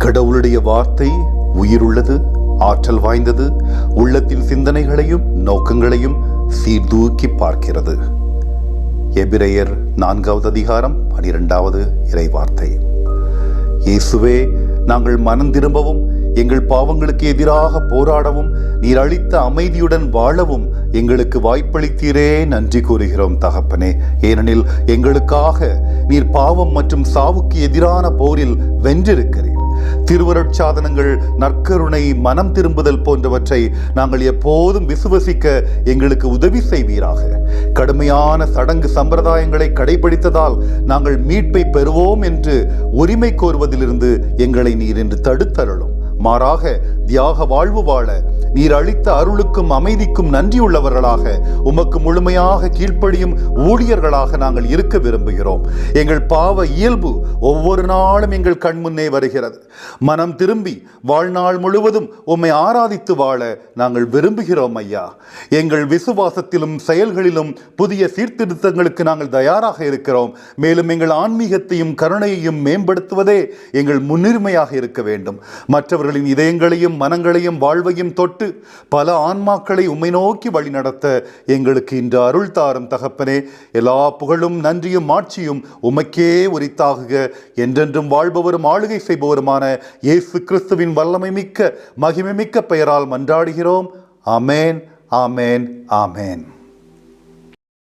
கடவுளுடைய வார்த்தை உயிருள்ளது, ஆற்றல் வாய்ந்தது, உள்ளத்தின் சிந்தனைகளையும் நோக்கங்களையும் சீர்தூக்கி பார்க்கிறது. எபிரேயர் 4வது அதிகாரம் 12வது இறைவார்த்தை. இயேசுவே, நாங்கள் மனம் திரும்பவும் எங்கள் பாவங்களுக்கு எதிராக போராடவும் நீர் அளித்த அமைதியுடன் வாழவும் எங்களுக்கு வாய்ப்பளித்தீரே, நன்றி கூறுகிறோம் தகப்பனே. ஏனெனில் எங்களுக்காக நீர் பாவம் மற்றும் சாவுக்கு எதிரான போரில் வென்றிருக்கிறீர். திருவருட்சாதனங்கள், நற்கருணை, மனம் திரும்புதல் போன்றவற்றை நாங்கள் எப்போதும் விசுவசிக்க எங்களுக்கு உதவி செய்வீராக. கடுமையான சடங்கு சம்பிரதாயங்களை கடைபிடித்ததால் நாங்கள் மீட்பை பெறுவோம் என்று உரிமை கோருவதிலிருந்து எங்களை நீர் என்று தடுத்தருளும். மாறாக தியாக வாழ்வு வாழ நீர் அளித்த அருளுக்கும் அமைதிக்கும் நன்றியுள்ளவர்களாக, உமக்கு முழுமையாக கீழ்ப்படியும் ஊழியர்களாக நாங்கள் இருக்க விரும்புகிறோம். எங்கள் பாவ இயல்பு ஒவ்வொரு நாளும் எங்கள் கண்முன்னே வருகிறது. மனம் திரும்பி வாழ்நாள் முழுவதும் உம்மை ஆராதித்து வாழ நாங்கள் விரும்புகிறோம் ஐயா. எங்கள் விசுவாசத்திலும் செயல்களிலும் புதிய சீர்திருத்தங்களுக்கு நாங்கள் தயாராக இருக்கிறோம். மேலும் எங்கள் ஆன்மீகத்தையும் கருணையையும் மேம்படுத்துவதே எங்கள் முன்னுரிமையாக இருக்க வேண்டும். மற்றவர்களின் இதயங்களையும் மனங்களையும் வாழ்வையும் தொட்டு பல ஆன்மாக்களை உம்மை நோக்கி வழி நடத்த எங்களுக்கு இன்று அருள் தாரும் தகப்பனே. எல்லா புகழும் நன்றியும் ஆட்சியும் உமக்கே உரித்தாகுக. என்றென்றும் வாழ்பவரும் ஆளுகை செய்பவருமான இயேசு கிறிஸ்துவின் வல்லமை மிக்க மகிமை மிக்க பெயரால் மன்றாடுகிறோம். ஆமேன், ஆமேன், ஆமேன்.